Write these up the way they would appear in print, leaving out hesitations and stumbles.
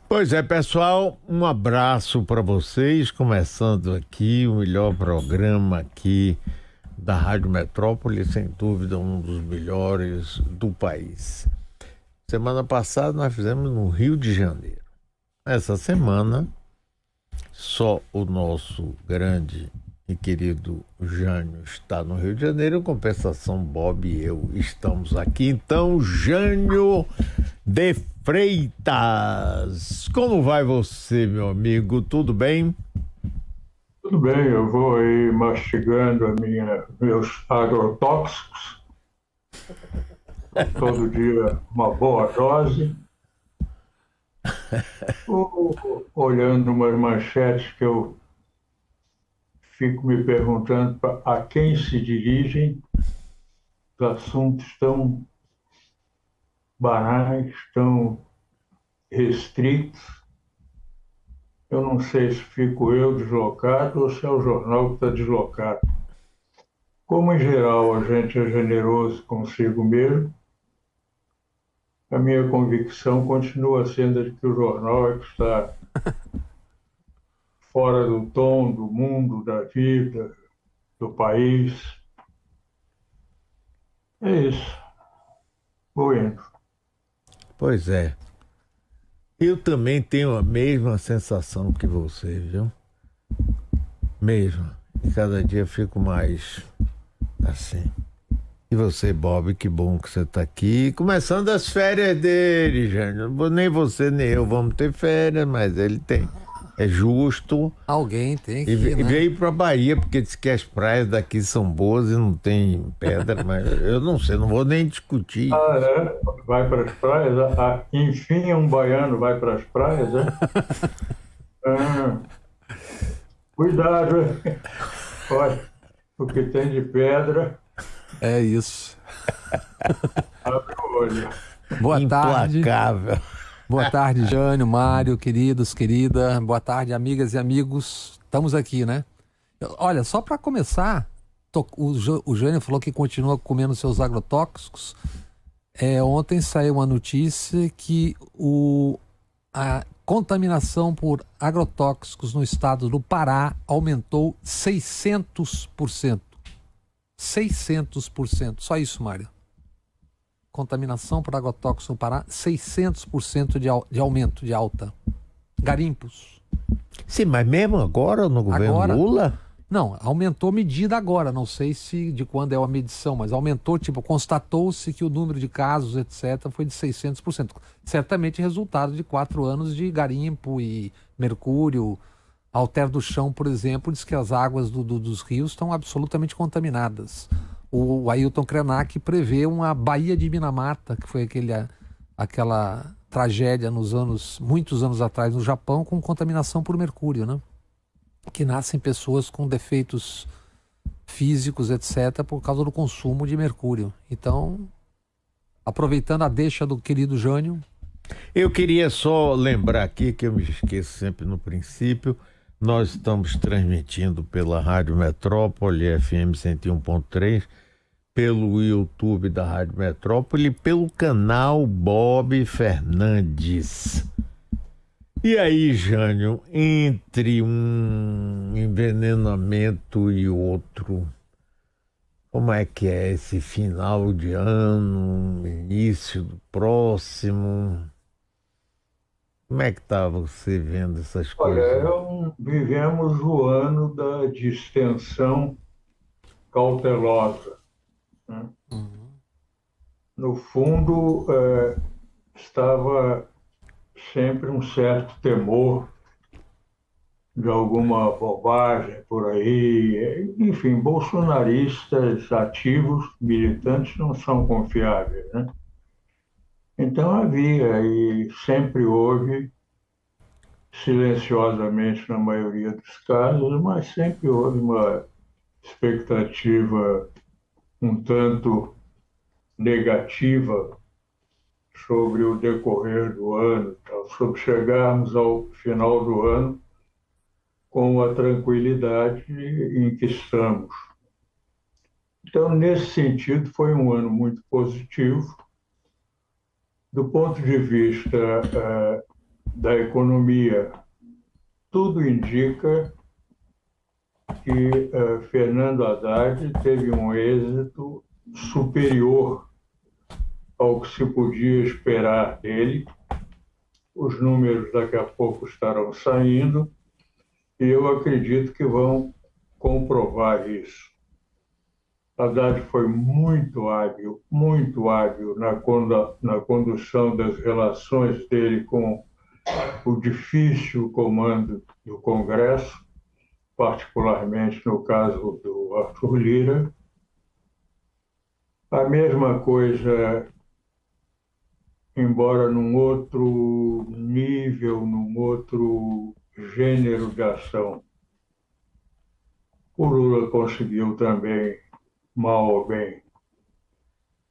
Pois é, pessoal, um abraço para vocês, começando aqui o melhor programa aqui da Rádio Metrópole, sem dúvida um dos melhores do país. Semana passada nós fizemos no Rio de Janeiro. Essa semana, só o nosso grande e querido Jânio está no Rio de Janeiro, em compensação, Bob e eu estamos aqui. Então, Jânio de Freitas, como vai você, meu amigo? Tudo bem? Tudo bem, eu vou aí mastigando meus agrotóxicos, todo dia uma boa dose. Olhando umas manchetes que eu fico me perguntando a quem se dirigem os assuntos tão banais, tão restritos. Eu não sei se fico eu deslocado ou se é o jornal que está deslocado. Como, em geral, a gente é generoso consigo mesmo, a minha convicção continua sendo de que o jornal é que está fora do tom, do mundo, da vida, do país. É isso. Vou indo. Pois é. Eu também tenho a mesma sensação que você, viu? Mesmo. E cada dia fico mais assim. E você, Bob, que bom que você está aqui. Começando as férias dele, Jânio. Nem você nem eu vamos ter férias, mas ele tem. É justo. Alguém tem que E ir, né? veio pra Bahia, porque disse que as praias daqui são boas e não tem pedra, mas eu não sei, não vou nem discutir. Ah, é? Vai para as praias? Enfim, um baiano vai para as praias, é? Cuidado, hein? Olha, o que tem de pedra, É isso. abre o olho. Boa tarde. Implacável. Boa tarde, Jânio, Mário, queridos, querida. Boa tarde, amigas e amigos. Estamos aqui, né? Olha, só para começar, o Jânio falou que continua comendo seus agrotóxicos. Ontem saiu uma notícia que a contaminação por agrotóxicos no estado do Pará aumentou 600%. 600%. Só isso, Mário. Contaminação por agrotóxico no Pará, 600% de aumento, de alta. Garimpos. Sim, mas mesmo agora, no governo Agora? Lula? Não, aumentou medida agora, não sei se de quando é a medição, mas aumentou, constatou-se que o número de casos, etc., foi de 600%. Certamente resultado de 4 anos de garimpo e mercúrio. Alter do Chão, por exemplo, diz que as águas dos rios estão absolutamente contaminadas. O Ailton Krenak prevê uma Baía de Minamata, que foi aquela tragédia muitos anos atrás no Japão, com contaminação por mercúrio, né? Que nascem pessoas com defeitos físicos, etc., por causa do consumo de mercúrio. Então, aproveitando a deixa do querido Jânio. Eu queria só lembrar aqui, que eu me esqueço sempre no princípio, nós estamos transmitindo pela Rádio Metrópole, FM 101.3, pelo YouTube da Rádio Metrópole e pelo canal Bob Fernandes. E aí, Jânio, entre um envenenamento e outro, como é que é esse final de ano, início do próximo? Como é que tá você vendo essas coisas? Olha, vivemos o ano da distensão cautelosa, né? No fundo, estava sempre um certo temor de alguma bobagem por aí. Enfim, bolsonaristas ativos, militantes, não são confiáveis, né? Então havia e sempre houve, silenciosamente na maioria dos casos, mas sempre houve uma expectativa um tanto negativa sobre o decorrer do ano, sobre chegarmos ao final do ano com a tranquilidade em que estamos. Então, nesse sentido, foi um ano muito positivo. Do ponto de vista da economia. Tudo indica que Fernando Haddad teve um êxito superior ao que se podia esperar dele. Os números daqui a pouco estarão saindo e eu acredito que vão comprovar isso. Haddad foi muito hábil na condução das relações dele com o difícil comando do Congresso, particularmente no caso do Arthur Lira. A mesma coisa, embora num outro nível, num outro gênero de ação. O Lula conseguiu também, mal ou bem,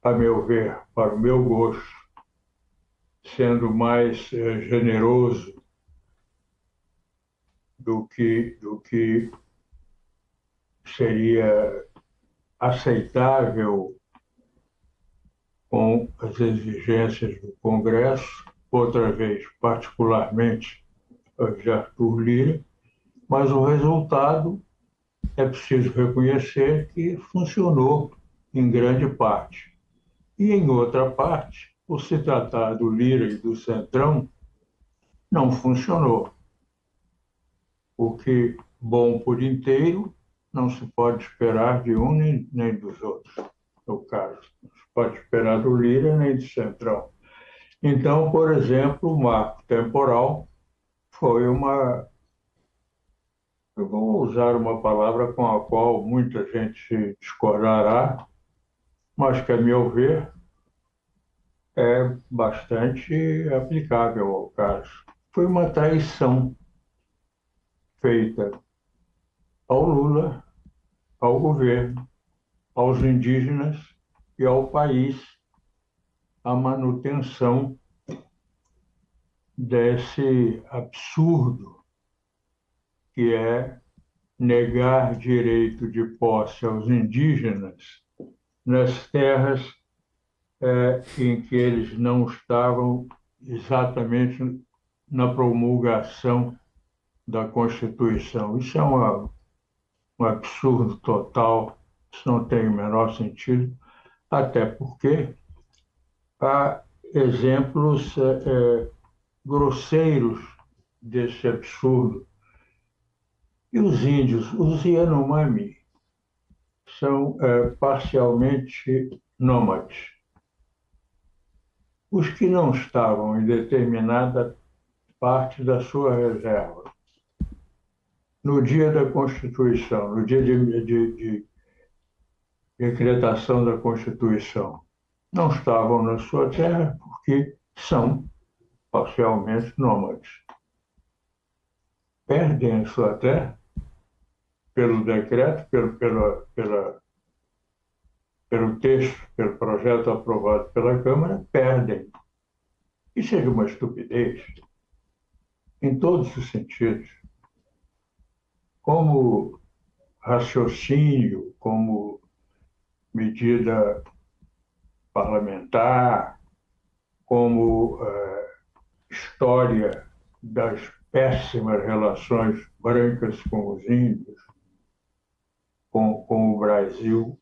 a meu ver, para o meu gosto, sendo mais generoso do que seria aceitável com as exigências do Congresso, outra vez, particularmente, de Arthur Lira, mas o resultado é preciso reconhecer que funcionou em grande parte. E, em outra parte, por se tratar do Lira e do Centrão, não funcionou. Porque bom por inteiro não se pode esperar de um nem dos outros, no caso. Não se pode esperar do Lira nem do Centrão. Então, por exemplo, o marco temporal foi eu vou usar uma palavra com a qual muita gente discordará, mas que, a meu ver, é bastante aplicável ao caso. Foi uma traição feita ao Lula, ao governo, aos indígenas e ao país, a manutenção desse absurdo que é negar direito de posse aos indígenas nas terras em que eles não estavam exatamente na promulgação da Constituição. Isso é um absurdo total, isso não tem o menor sentido, até porque há exemplos grosseiros desse absurdo. E os índios, os Yanomami, são parcialmente nômades. Os que não estavam em determinada parte da sua reserva, no dia da Constituição, no dia de decretação da Constituição, não estavam na sua terra porque são parcialmente nômades. Perdem a sua terra pelo decreto, pelo texto, pelo projeto aprovado pela Câmara, perdem. Isso é uma estupidez, em todos os sentidos. Como raciocínio, como medida parlamentar, como história das péssimas relações brancas com os índios, com o Brasil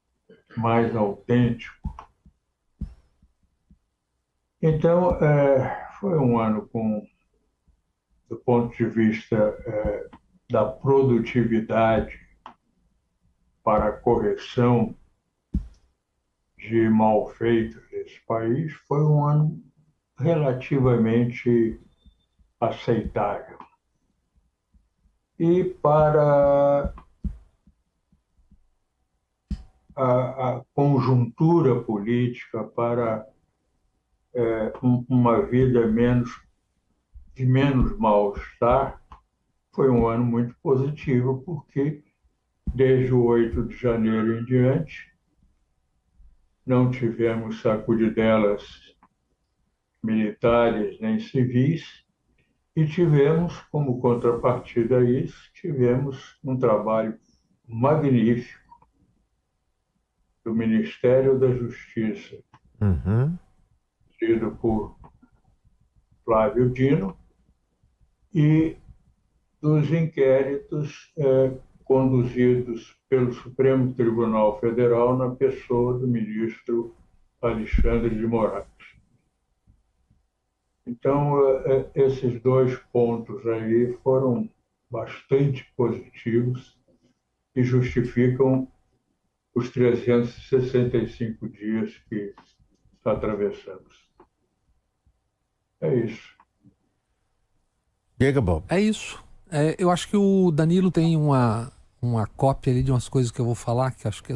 mais autêntico. Então, foi um ano do ponto de vista da produtividade para a correção de malfeitos desse país, foi um ano relativamente aceitável. E para a conjuntura política, para uma vida de menos mal-estar, foi um ano muito positivo, porque desde o 8 de janeiro em diante, não tivemos sacudidelas militares nem civis, e tivemos, como contrapartida a isso, tivemos um trabalho magnífico do Ministério da Justiça, dirigido por Flávio Dino, e dos inquéritos conduzidos pelo Supremo Tribunal Federal na pessoa do ministro Alexandre de Moraes. Então, esses dois pontos aí foram bastante positivos e justificam os 365 dias que atravessamos. É isso. Diga, Bob. É isso. Eu acho que o Danilo tem uma cópia ali de umas coisas que eu vou falar, que acho que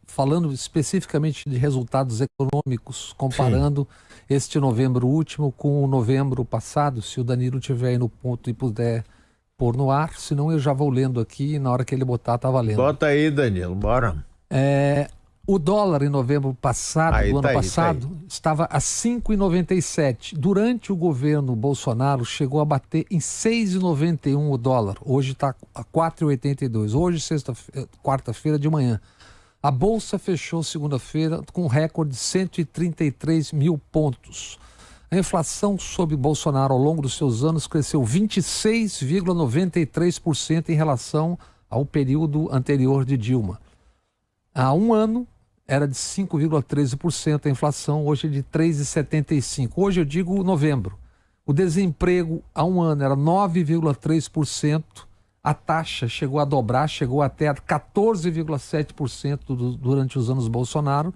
falando especificamente de resultados econômicos, comparando este novembro último com o novembro passado, se o Danilo tiver aí no ponto e puder pôr no ar, senão eu já vou lendo aqui e na hora que ele botar tá valendo. Bota aí, Danilo, bora. O dólar em novembro passado, do ano passado, estava a 5,97. Durante o governo Bolsonaro, chegou a bater em 6,91 o dólar. Hoje está a 4,82. Hoje, quarta-feira de manhã. A Bolsa fechou segunda-feira com um recorde de 133 mil pontos. A inflação sob Bolsonaro ao longo dos seus anos cresceu 26,93% em relação ao período anterior de Dilma. Há um ano era de 5,13% a inflação, hoje é de 3,75%. Hoje eu digo novembro. O desemprego há um ano era 9,3%, a taxa chegou a dobrar, chegou até a 14,7% durante os anos Bolsonaro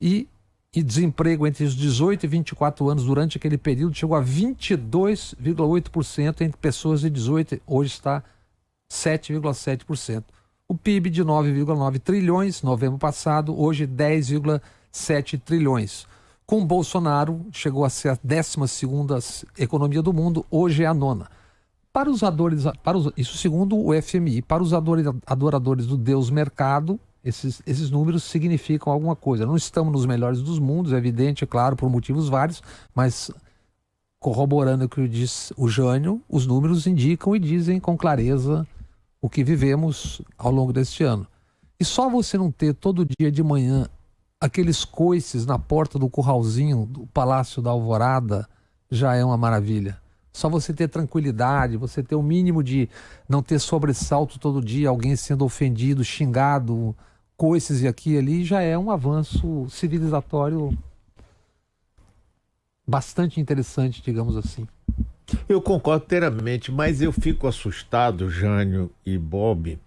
e desemprego entre os 18 e 24 anos durante aquele período chegou a 22,8% entre pessoas de 18, hoje está 7,7%. O PIB de 9,9 trilhões, novembro passado, hoje 10,7 trilhões. Com Bolsonaro, chegou a ser a 12ª economia do mundo, hoje é a 9ª. Isso segundo o FMI. Para os adoradores do Deus Mercado, esses números significam alguma coisa. Não estamos nos melhores dos mundos, é evidente, é claro, por motivos vários, mas corroborando o que diz o Jânio, os números indicam e dizem com clareza o que vivemos ao longo deste ano. E só você não ter todo dia de manhã aqueles coices na porta do curralzinho do Palácio da Alvorada já é uma maravilha. Só você ter tranquilidade, você ter o mínimo de não ter sobressalto todo dia, alguém sendo ofendido, xingado, coices e aqui e ali, já é um avanço civilizatório bastante interessante, digamos assim. Eu concordo inteiramente, mas eu fico assustado, Jânio e Bob,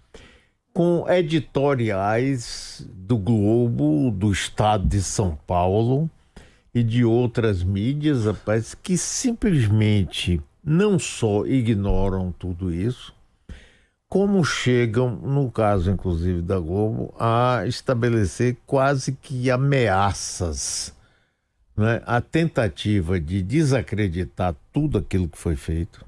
com editoriais do Globo, do Estado de São Paulo e de outras mídias, rapaz, que simplesmente não só ignoram tudo isso, como chegam, no caso inclusive da Globo, a estabelecer quase que ameaças, né? A tentativa de desacreditar tudo aquilo que foi feito,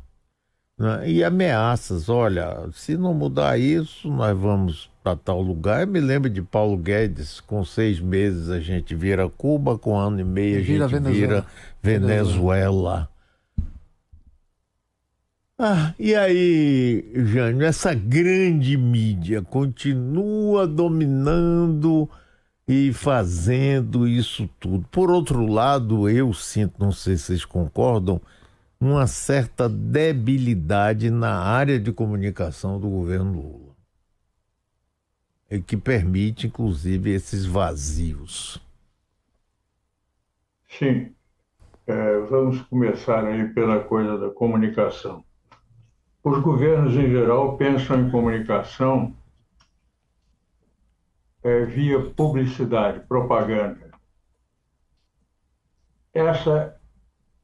né? E ameaças, olha, se não mudar isso, nós vamos para tal lugar. Eu me lembro de Paulo Guedes, com 6 meses a gente vira Cuba, com 1 ano e meio a gente vira Venezuela. E aí, Jânio, essa grande mídia continua dominando e fazendo isso tudo. Por outro lado, eu sinto, não sei se vocês concordam, uma certa debilidade na área de comunicação do governo Lula, e que permite, inclusive, esses vazios. Sim. Vamos começar aí pela coisa da comunicação. Os governos, em geral, pensam em comunicação via publicidade, propaganda. Essa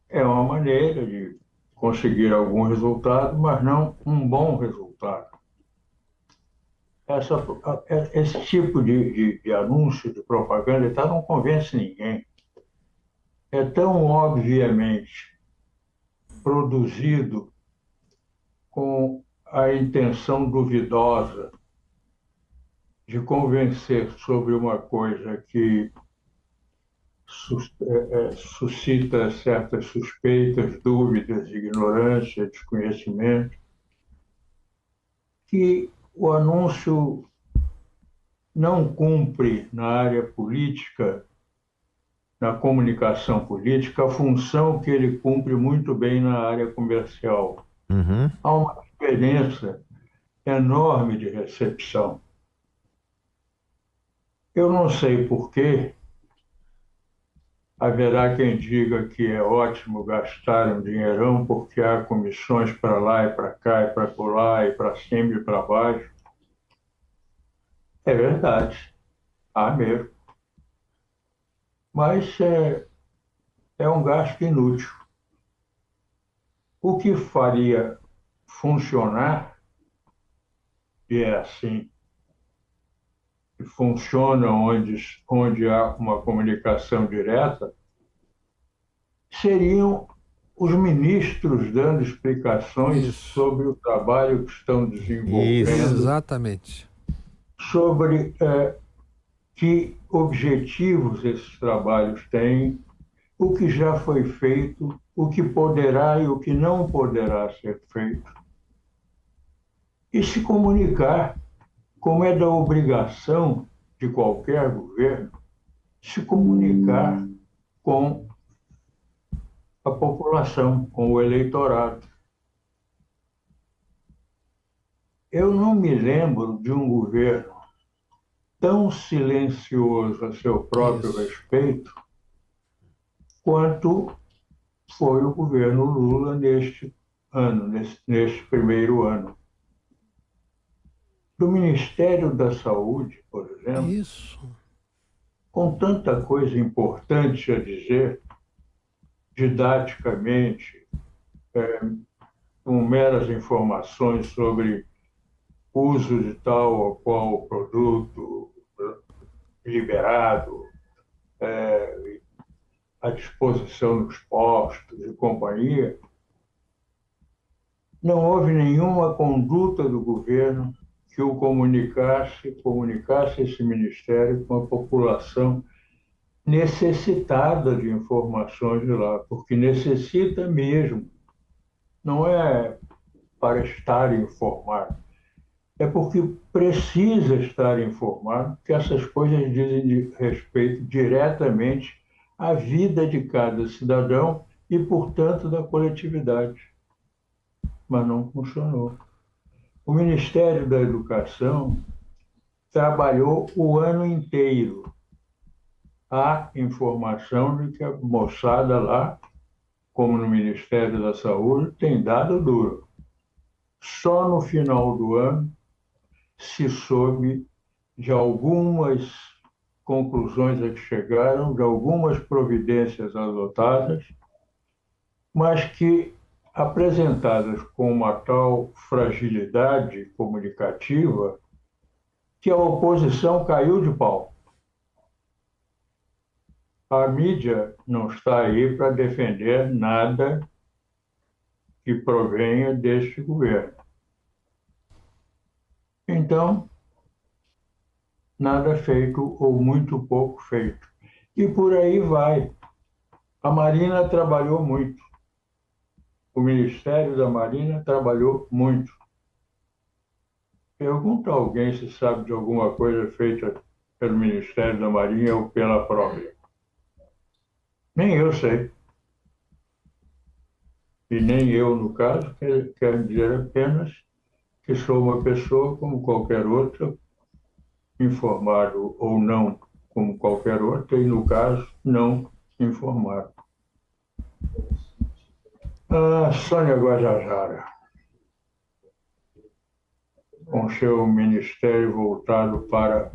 é uma maneira de conseguir algum resultado, mas não um bom resultado. Esse tipo de anúncio, de propaganda, não convence ninguém. É tão obviamente produzido com a intenção duvidosa de convencer sobre uma coisa que suscita certas suspeitas, dúvidas, ignorância, desconhecimento, que o anúncio não cumpre na área política, na comunicação política, a função que ele cumpre muito bem na área comercial. Uhum. Há uma diferença enorme de recepção. Eu não sei por quê, haverá quem diga que é ótimo gastar um dinheirão porque há comissões para lá e para cá e para colar e para cima e para baixo. É verdade, há mesmo. Mas é um gasto inútil. O que faria funcionar, e é assim, que funciona onde há uma comunicação direta, seriam os ministros dando explicações Isso. sobre o trabalho que estão Isso. desenvolvendo, Exatamente. sobre que objetivos esses trabalhos têm, o que já foi feito, o que poderá e o que não poderá ser feito. E se comunicar, como é da obrigação de qualquer governo, se comunicar com a população, com o eleitorado. Eu não me lembro de um governo tão silencioso a seu próprio Isso. respeito quanto foi o governo Lula neste ano, neste primeiro ano. Do Ministério da Saúde, por exemplo, Isso. com tanta coisa importante a dizer, didaticamente, com meras informações sobre uso de tal ou qual produto liberado, à disposição nos postos e companhia, não houve nenhuma conduta do governo que o comunicasse esse ministério com a população necessitada de informações de lá, porque necessita mesmo. Não é para estar informado, é porque precisa estar informado, que essas coisas dizem respeito diretamente à vida de cada cidadão e, portanto, da coletividade. Mas não funcionou. O Ministério da Educação trabalhou o ano inteiro. Há informação de que a moçada lá, como no Ministério da Saúde, tem dado duro. Só no final do ano se soube de algumas conclusões a que chegaram, de algumas providências adotadas, mas que, apresentadas com uma tal fragilidade comunicativa, que a oposição caiu de pau. A mídia não está aí para defender nada que provenha deste governo. Então, nada feito ou muito pouco feito. E por aí vai. A Marina trabalhou muito. O Ministério da Marina trabalhou muito. Pergunta a alguém se sabe de alguma coisa feita pelo Ministério da Marinha ou pela própria. Nem eu sei. E nem eu, no caso, quero dizer apenas que sou uma pessoa como qualquer outra, informado ou não como qualquer outra, e, no caso, não informado. Sônia Guajajara, com seu ministério voltado para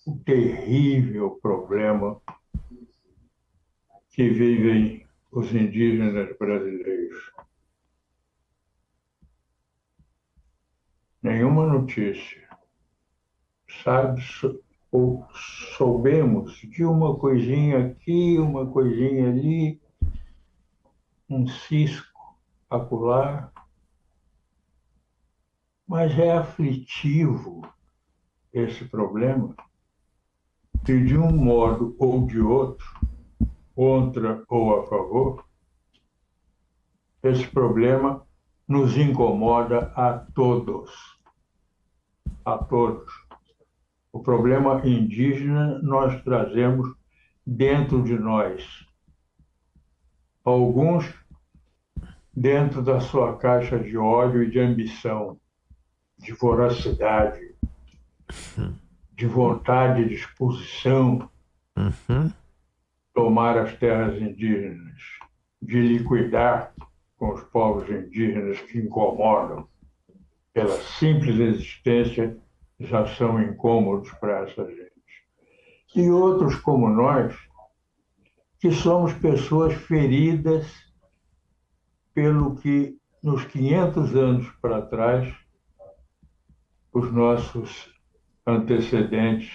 o terrível problema que vivem os indígenas brasileiros. Nenhuma notícia. Ou soubemos de uma coisinha aqui, uma coisinha ali, um cisco acolá, mas é aflitivo esse problema, e de um modo ou de outro, contra ou a favor, esse problema nos incomoda a todos. A todos. O problema indígena nós trazemos dentro de nós. Alguns dentro da sua caixa de ódio e de ambição, de voracidade, de vontade e disposição, tomar as terras indígenas, de liquidar com os povos indígenas que incomodam, pela simples existência, já são incômodos para essa gente. E outros como nós, que somos pessoas feridas pelo que, nos 500 anos para trás, os nossos antecedentes,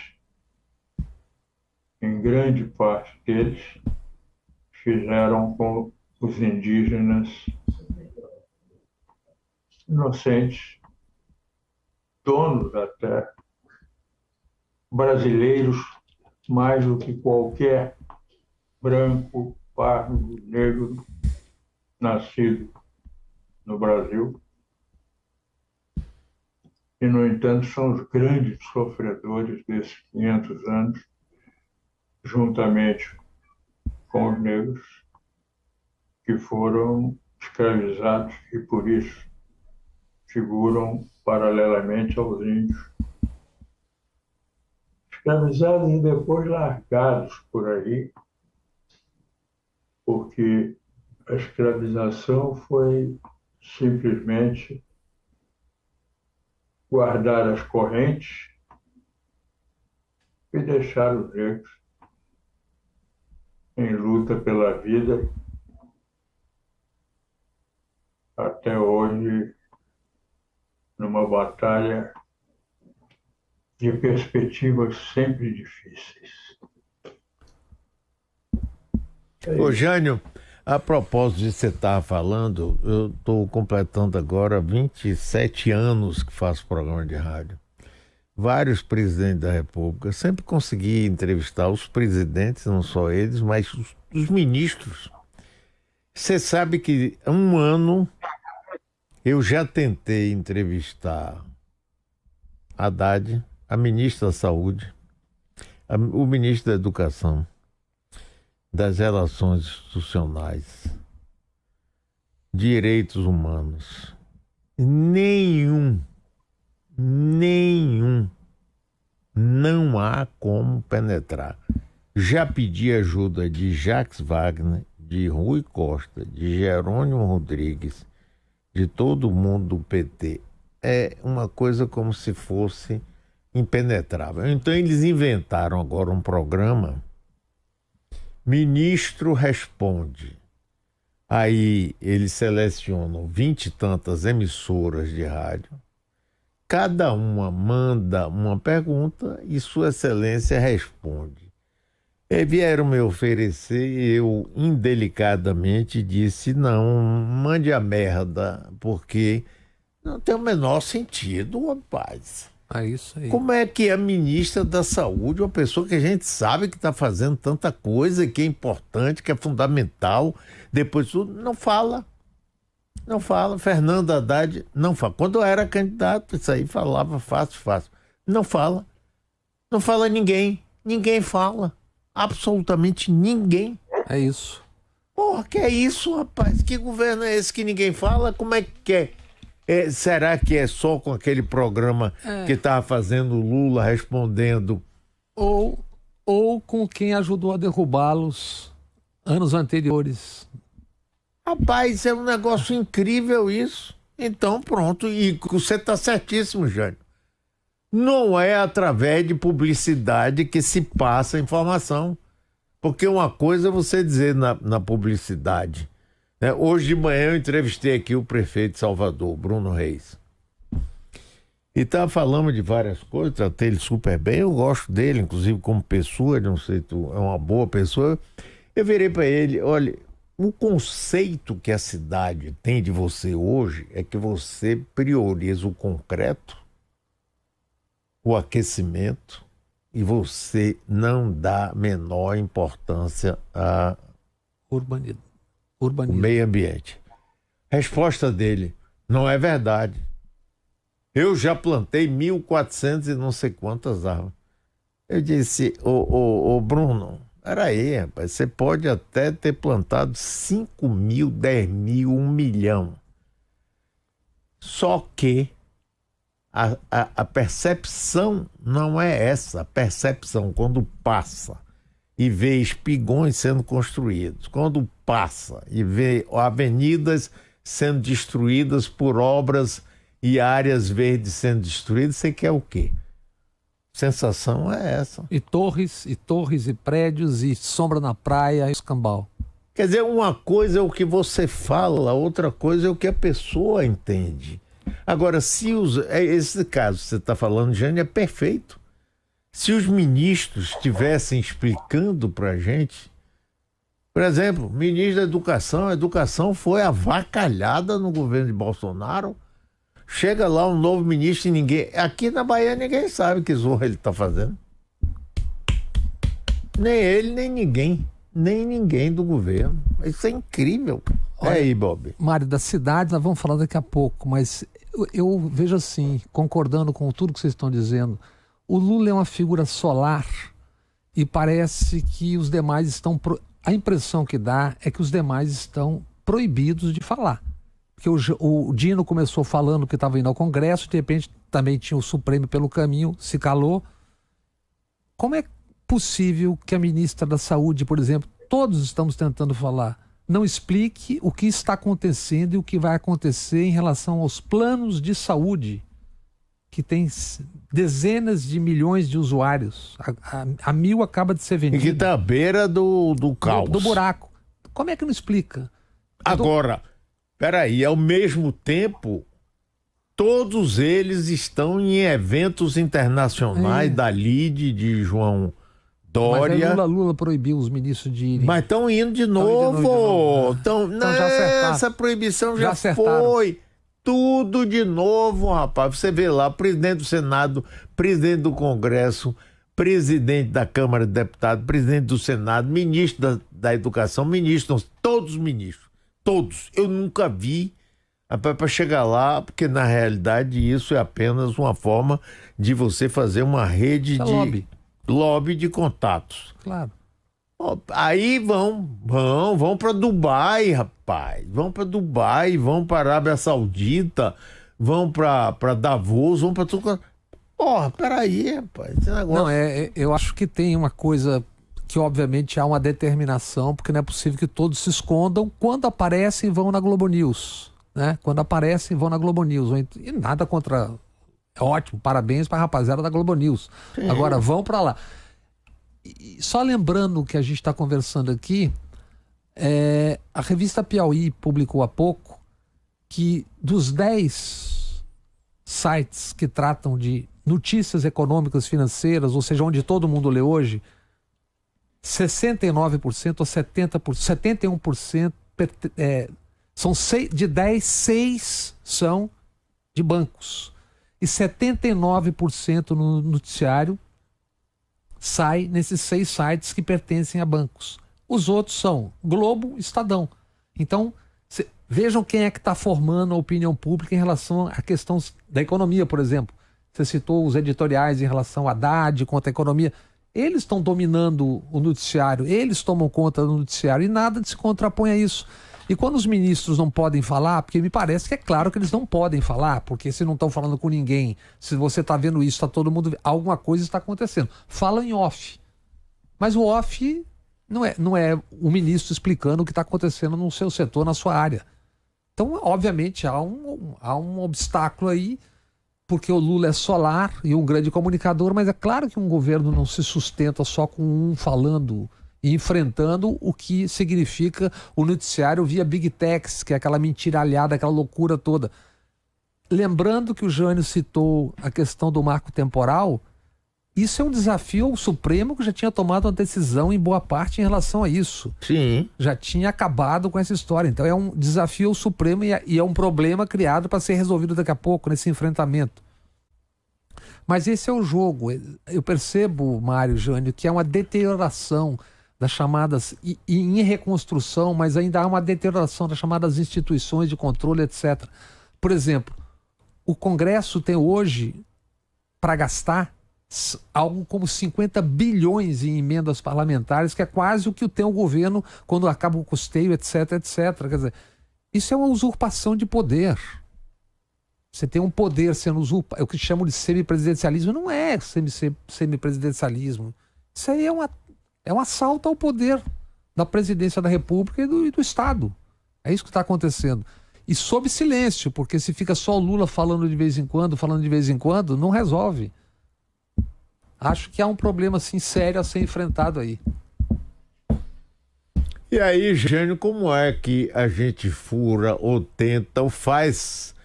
em grande parte deles, fizeram com os indígenas inocentes, donos da terra, brasileiros mais do que qualquer branco, pardo, negro nascido no Brasil. E, no entanto, são os grandes sofredores desses 500 anos, juntamente com os negros, que foram escravizados e, por isso, figuram paralelamente aos índios. Escravizados e depois largados por aí, porque a escravização foi simplesmente guardar as correntes e deixar os negros em luta pela vida até hoje, numa batalha de perspectivas sempre difíceis. Ô, Jânio, a propósito de você estar falando, eu estou completando agora 27 anos que faço programa de rádio. Vários presidentes da República, sempre consegui entrevistar os presidentes, não só eles, mas os ministros. Você sabe que há um ano eu já tentei entrevistar a Haddad, a ministra da Saúde, o ministro da Educação, das Relações Institucionais, Direitos Humanos. Nenhum, não há como penetrar. Já pedi ajuda de Jacques Wagner, de Rui Costa, de Jerônimo Rodrigues, de todo mundo do PT. É uma coisa como se fosse impenetrável. Então eles inventaram agora um programa, Ministro Responde. Aí eles selecionam 20 e tantas emissoras de rádio, cada uma manda uma pergunta e Sua Excelência responde. E vieram me oferecer, eu indelicadamente disse, não, mande a merda, porque não tem o menor sentido, rapaz. É isso aí. Como é que a ministra da Saúde, uma pessoa que a gente sabe que está fazendo tanta coisa, que é importante, que é fundamental, depois de tudo, não fala. Não fala. Fernando Haddad não fala. Quando eu era candidato, isso aí falava fácil. Não fala. Não fala ninguém. Ninguém fala. Absolutamente ninguém. É isso. Porra, que é isso, rapaz? Que governo é esse que ninguém fala? Como é que é? Será que é só com aquele programa que estava fazendo o Lula respondendo? Ou com quem ajudou a derrubá-los anos anteriores. Rapaz, é um negócio incrível isso. Então, pronto. E você está certíssimo, Jânio. Não é através de publicidade que se passa a informação. Porque uma coisa é você dizer na publicidade. Né? Hoje de manhã eu entrevistei aqui o prefeito de Salvador, Bruno Reis. E falando de várias coisas, tratei ele super bem. Eu gosto dele, inclusive como pessoa, não sei, tu é uma boa pessoa. Eu virei para ele, olha, o conceito que a cidade tem de você hoje é que você prioriza o concreto, o aquecimento, e você não dá menor importância a urbanismo. O meio ambiente. Resposta dele, não é verdade. Eu já plantei 1.400 e não sei quantas árvores. Eu disse, ô Bruno, Peraí, rapaz, você pode até ter plantado 5 mil, 10 mil, 1 milhão. Só que a percepção não é essa. A percepção, quando passa e vê espigões sendo construídos, quando passa e vê avenidas sendo destruídas por obras e áreas verdes sendo destruídas, você quer o quê? Sensação é essa. E torres, e prédios, e sombra na praia, e escambau. Quer dizer, uma coisa é o que você fala, outra coisa é o que a pessoa entende. Agora, se esse caso que você está falando, Jane, é perfeito. Se os ministros estivessem explicando para a gente, por exemplo, ministro da Educação, a educação foi avacalhada no governo de Bolsonaro. Chega lá um novo ministro e ninguém... Aqui na Bahia ninguém sabe que zorra ele está fazendo. Nem ele, nem ninguém. Nem ninguém do governo. Isso é incrível. Olha aí, Bob. Mário, das cidades nós vamos falar daqui a pouco, mas eu vejo assim, concordando com tudo que vocês estão dizendo, o Lula é uma figura solar e parece que os demais estão... A impressão que dá é que os demais estão proibidos de falar. Porque o Dino começou falando que estava indo ao Congresso, de repente também tinha o Supremo pelo caminho, se calou. Como é possível que a ministra da Saúde, por exemplo, todos estamos tentando falar, não explique o que está acontecendo e o que vai acontecer em relação aos planos de saúde, que tem dezenas de milhões de usuários. A Mil acaba de ser vendida. E que está à beira do caos. Do buraco. Como é que não explica? Agora... Peraí, ao mesmo tempo, todos eles estão em eventos internacionais da LIDE, de João Dória. Mas Lula proibiu os ministros de irem. Mas estão indo de novo. Então já acertaram. Essa proibição já foi. Tudo de novo, rapaz. Você vê lá, presidente do Senado, presidente do Congresso, presidente da Câmara de Deputados, presidente do Senado, ministro da Educação, todos os ministros. Todos. Eu nunca vi para chegar lá, porque na realidade isso é apenas uma forma de você fazer uma rede de lobby de contatos. Claro. Aí vão para Dubai, rapaz. Vão para Dubai, vão para Arábia Saudita, vão para Davos, vão para tudo. Porra, peraí, rapaz. Esse negócio... Não, eu acho que tem uma coisa... que obviamente há uma determinação, porque não é possível que todos se escondam. Quando aparecem, vão na Globo News, né? Quando aparecem, vão na Globo News. E nada contra... É ótimo, parabéns para a rapaziada da Globo News. Sim. Agora, vão para lá. E só lembrando que a gente está conversando aqui, a revista Piauí publicou há pouco que dos 10 sites que tratam de notícias econômicas, financeiras, ou seja, onde todo mundo lê hoje, 69% ou 71% são de 10, 6 são de bancos. E 79% no noticiário sai nesses 6 sites que pertencem a bancos. Os outros são Globo, Estadão. Então, vejam quem é que está formando a opinião pública em relação à questão da economia, por exemplo. Você citou os editoriais em relação a Haddad, contra a economia. Eles estão dominando o noticiário, eles tomam conta do noticiário e nada se contrapõe a isso. E quando os ministros não podem falar, porque me parece que é claro que eles não podem falar, porque se não estão falando com ninguém, se você está vendo isso, está todo mundo... Alguma coisa está acontecendo. Falam em off. Mas o off não é o ministro explicando o que está acontecendo no seu setor, na sua área. Então, obviamente, há um obstáculo aí, porque o Lula é solar e um grande comunicador, mas é claro que um governo não se sustenta só com um falando e enfrentando o que significa o noticiário via Big Techs, que é aquela mentiralhada, aquela loucura toda. Lembrando que o Jânio citou a questão do marco temporal, isso é um desafio ao Supremo, que já tinha tomado uma decisão em boa parte em relação a isso. Sim. Já tinha acabado com essa história. Então é um desafio ao Supremo e é um problema criado para ser resolvido daqui a pouco, nesse enfrentamento. Mas esse é o jogo. Eu percebo, Mário, Jânio, que é uma deterioração das chamadas, e em reconstrução, mas ainda há uma deterioração das chamadas instituições de controle, etc. Por exemplo, o Congresso tem hoje, para gastar, algo como 50 bilhões em emendas parlamentares, que é quase o que tem o governo quando acaba o custeio, etc, etc. Quer dizer, isso é uma usurpação de poder. Você tem um poder sendo usurpado, é o que chamam de semipresidencialismo. Não é semipresidencialismo. Isso aí é um assalto ao poder da presidência da República e do Estado. É isso que está acontecendo. E sob silêncio, porque se fica só o Lula falando de vez em quando, não resolve. Acho que há um problema assim, sério a ser enfrentado aí. E aí, Jânio, como é que a gente fura ou tenta ou faz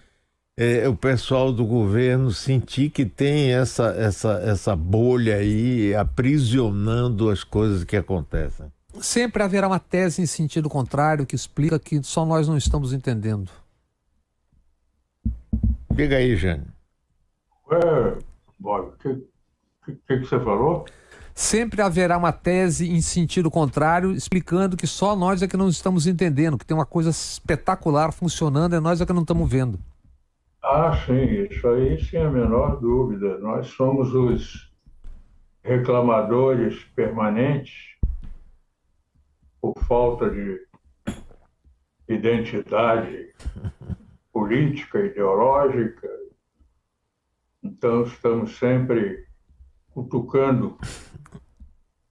o pessoal do governo sentir que tem essa bolha aí aprisionando as coisas que acontecem? Sempre haverá uma tese em sentido contrário que explica que só nós não estamos entendendo. Diga aí, Jânio. Bob, o que você falou? Sempre haverá uma tese em sentido contrário explicando que só nós é que não estamos entendendo, que tem uma coisa espetacular funcionando e nós é que não estamos vendo. Ah, sim, isso aí sem a menor dúvida. Nós somos os reclamadores permanentes por falta de identidade política, ideológica. Então, estamos sempre cutucando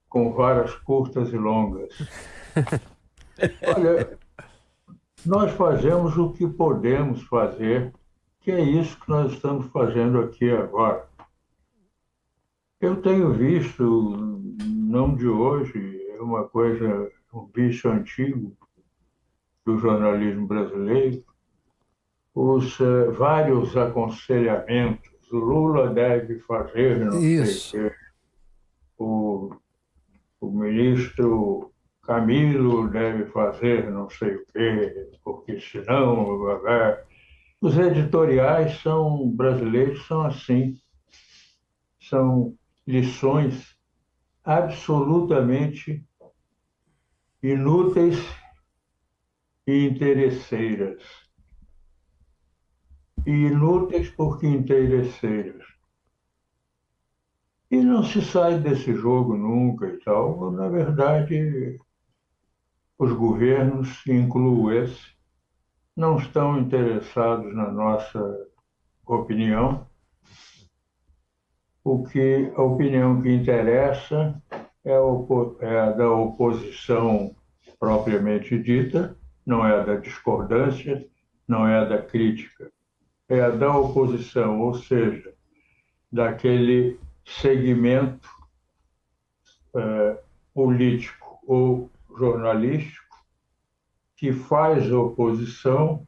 com varas curtas e longas. Olha, nós fazemos o que podemos fazer, que é isso que nós estamos fazendo aqui agora. Eu tenho visto, não de hoje, é uma coisa, um vício antigo do jornalismo brasileiro, os vários aconselhamentos. O Lula deve fazer, não Isso. sei o quê. O ministro Camilo deve fazer não sei o quê, porque senão... Os editoriais brasileiros são assim. São lições absolutamente inúteis e interesseiras. E inúteis porque interesseiras. E não se sai desse jogo nunca e tal. Na verdade, os governos, incluo esse, não estão interessados na nossa opinião. A opinião que interessa é a da oposição propriamente dita, não é a da discordância, não é a da crítica, é a da oposição, ou seja, daquele segmento político ou jornalístico que faz oposição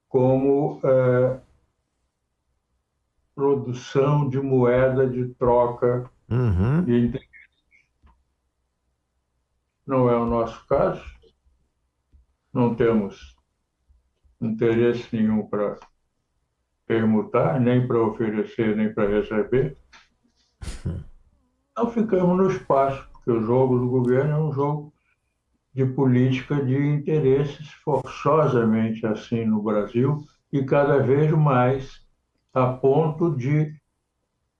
como produção de moeda de troca de interesses. Não é o nosso caso, não temos interesse nenhum para permutar, nem para oferecer, nem para receber. Então ficamos no espaço, porque o jogo do governo é um jogo de política de interesses, forçosamente assim no Brasil, e cada vez mais a ponto de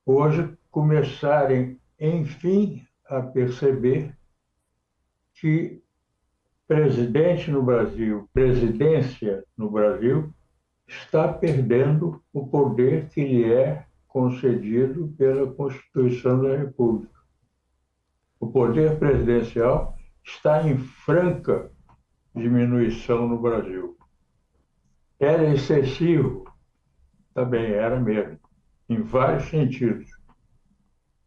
hoje começarem, enfim, a perceber que presidente no Brasil, presidência no Brasil, está perdendo o poder que lhe é concedido pela Constituição da República. O poder presidencial está em franca diminuição no Brasil. Era excessivo? Também era mesmo, em vários sentidos,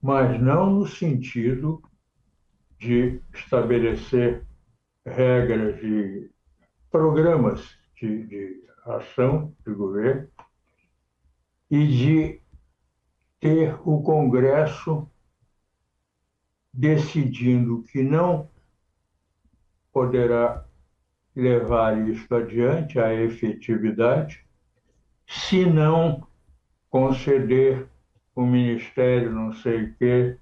mas não no sentido de estabelecer regras de programas de ação de governo e de ter o Congresso decidindo que não poderá levar isso adiante, a efetividade, se não conceder o ministério, não sei o quê,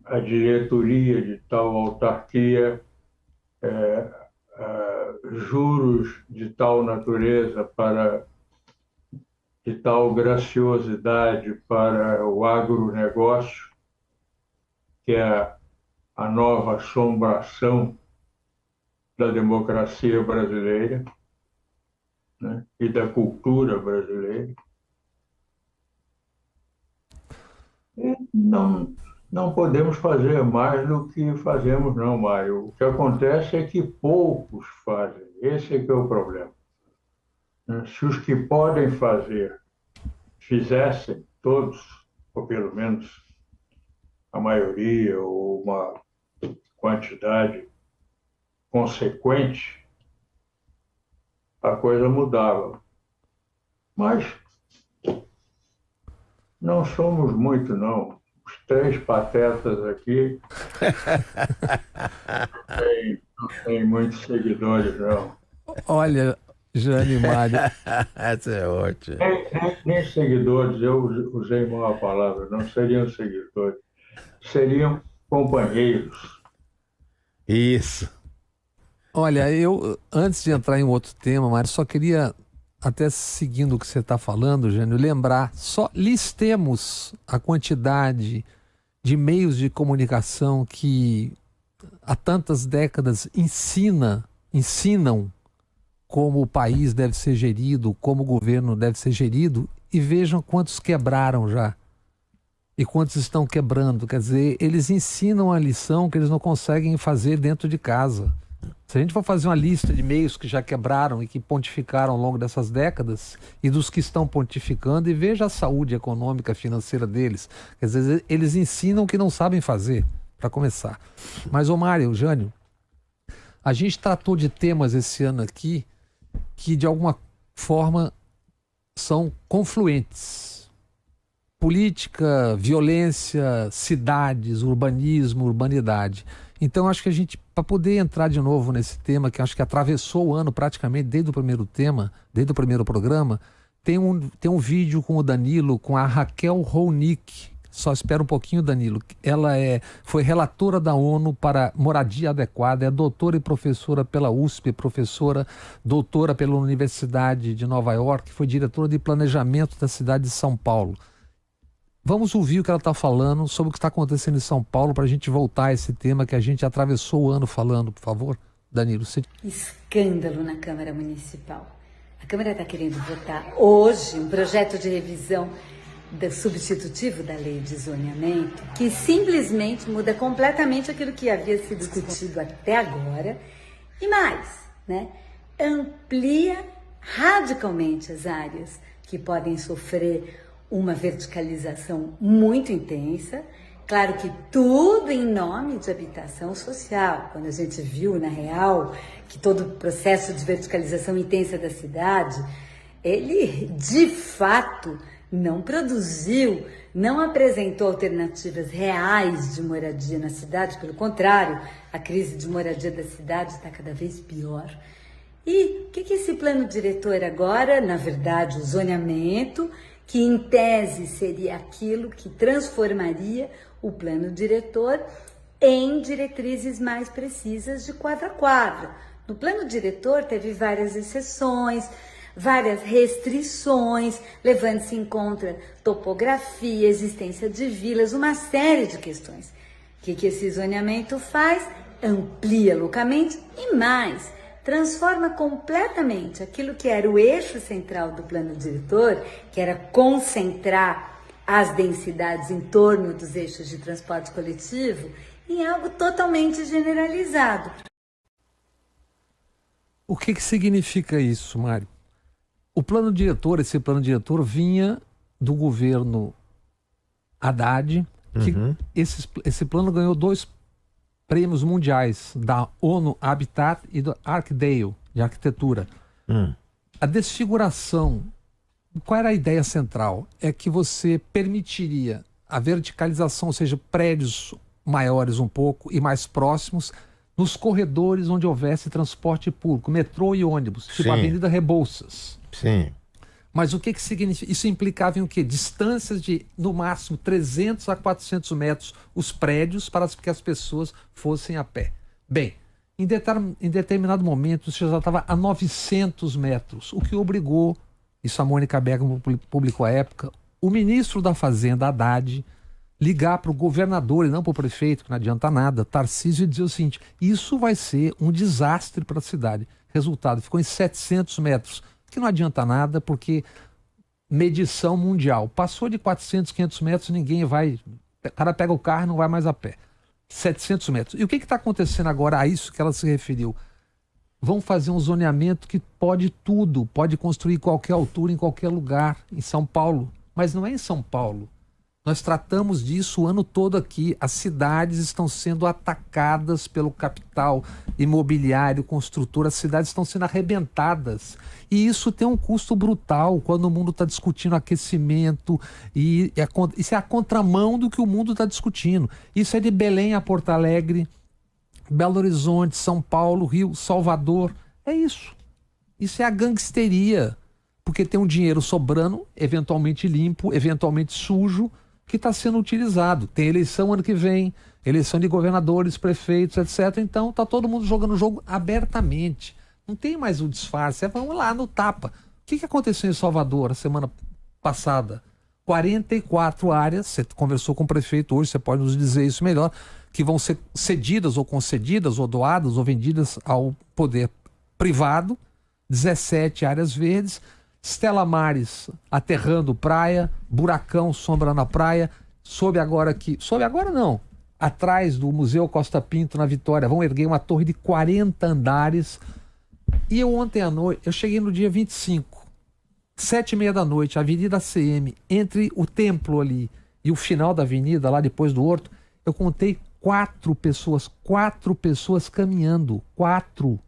a diretoria de tal autarquia, juros de tal natureza para de tal graciosidade para o agronegócio, que é a nova assombração da democracia brasileira, né, e da cultura brasileira. E não podemos fazer mais do que fazemos, não, Mário. O que acontece é que poucos fazem. Esse é que é o problema. Se os que podem fazer fizessem, todos, ou pelo menos a maioria, ou uma quantidade consequente, a coisa mudava. Mas não somos muito, não. Os três patetas aqui não têm muitos seguidores, não. Olha, Jânio e Mário, Essa é ótima. Nem seguidores, eu usei mal a palavra, não seriam seguidores, seriam companheiros. Isso. olha, eu, antes de entrar em outro tema, Mário, só queria, até seguindo o que você está falando, Jânio, lembrar, só listemos a quantidade de meios de comunicação que há tantas décadas ensinam como o país deve ser gerido, como o governo deve ser gerido, e vejam quantos quebraram já e quantos estão quebrando. Quer dizer, eles ensinam a lição que eles não conseguem fazer dentro de casa. Se a gente for fazer uma lista de meios que já quebraram e que pontificaram ao longo dessas décadas e dos que estão pontificando, e veja a saúde econômica, financeira deles. Quer dizer, eles ensinam o que não sabem fazer, para começar. Mas, ô Mário, Jânio, a gente tratou de temas esse ano aqui que, de alguma forma, são confluentes. Política, violência, cidades, urbanismo, urbanidade. Então, acho que a gente, para poder entrar de novo nesse tema, que acho que atravessou o ano praticamente desde o primeiro tema, desde o primeiro programa, tem um vídeo com o Danilo, com a Raquel Ronick. Só espera um pouquinho, Danilo. Ela foi relatora da ONU para moradia adequada, é doutora e professora pela USP, professora, doutora pela Universidade de Nova York, foi diretora de planejamento da cidade de São Paulo. Vamos ouvir o que ela está falando sobre o que está acontecendo em São Paulo para a gente voltar a esse tema que a gente atravessou o ano falando, por favor. Danilo, você... Escândalo na Câmara Municipal. A Câmara está querendo votar hoje um projeto de revisão do substitutivo da lei de zoneamento, que simplesmente muda completamente aquilo que havia sido discutido até agora, e mais, né? Amplia radicalmente as áreas que podem sofrer uma verticalização muito intensa. Claro que tudo em nome de habitação social. Quando a gente viu, na real, que todo o processo de verticalização intensa da cidade, ele, de fato, não produziu, não apresentou alternativas reais de moradia na cidade. Pelo contrário, a crise de moradia da cidade está cada vez pior. E o que esse plano diretor agora? Na verdade, o zoneamento, que em tese seria aquilo que transformaria o plano diretor em diretrizes mais precisas de quadro a quadro. No plano diretor teve várias exceções, várias restrições, levando-se em conta topografia, existência de vilas, uma série de questões. O que esse zoneamento faz? Amplia loucamente e mais, transforma completamente aquilo que era o eixo central do plano diretor, que era concentrar as densidades em torno dos eixos de transporte coletivo, em algo totalmente generalizado. O que significa isso, Mário? O plano diretor, esse plano diretor vinha do governo Haddad, que esse plano ganhou 2 prêmios mundiais, da ONU Habitat e do Arcdale, de arquitetura. A desfiguração, qual era a ideia central? É que você permitiria a verticalização, ou seja, prédios maiores um pouco e mais próximos, nos corredores onde houvesse transporte público, metrô e ônibus, tipo a Avenida Rebouças. Sim. Mas o que significa? Isso implicava em o quê? Distâncias de, no máximo, 300 a 400 metros, os prédios, para que as pessoas fossem a pé. Bem, em determinado momento, isso já estava a 900 metros, o que obrigou isso a Mônica Bergamo publicou à época, o ministro da Fazenda, Haddad, ligar para o governador e não para o prefeito, que não adianta nada, Tarcísio, e dizer o seguinte: isso vai ser um desastre para a cidade. Resultado, ficou em 700 metros, que não adianta nada, porque medição mundial, passou de 400, 500 metros, ninguém vai, o cara pega o carro e não vai mais a pé. 700 metros. E o que está acontecendo agora a isso que ela se referiu? Vão fazer um zoneamento que pode tudo, pode construir qualquer altura, em qualquer lugar, em São Paulo. Mas não é em São Paulo. Nós tratamos disso o ano todo aqui. As cidades estão sendo atacadas pelo capital imobiliário, construtor. As cidades estão sendo arrebentadas. E isso tem um custo brutal quando o mundo está discutindo aquecimento. Isso é a contramão do que o mundo está discutindo. Isso é de Belém a Porto Alegre, Belo Horizonte, São Paulo, Rio, Salvador. É isso. Isso é a gangsteria. Porque tem um dinheiro sobrando, eventualmente limpo, eventualmente sujo, que está sendo utilizado. Tem eleição ano que vem, eleição de governadores, prefeitos, etc. Então está todo mundo jogando o jogo abertamente. Não tem mais o disfarce, vamos lá no tapa. O que aconteceu em Salvador a semana passada? 44 áreas, você conversou com o prefeito hoje, você pode nos dizer isso melhor, que vão ser cedidas ou concedidas ou doadas ou vendidas ao poder privado, 17 áreas verdes, Stella Maris aterrando praia, buracão, sombra na praia, soube agora não, atrás do Museu Costa Pinto na Vitória, vão erguer uma torre de 40 andares. E eu ontem à noite, eu cheguei no dia 25, 7h30 da noite, Avenida CM, entre o templo ali e o final da avenida, lá depois do Horto, eu contei 4 pessoas caminhando, 4,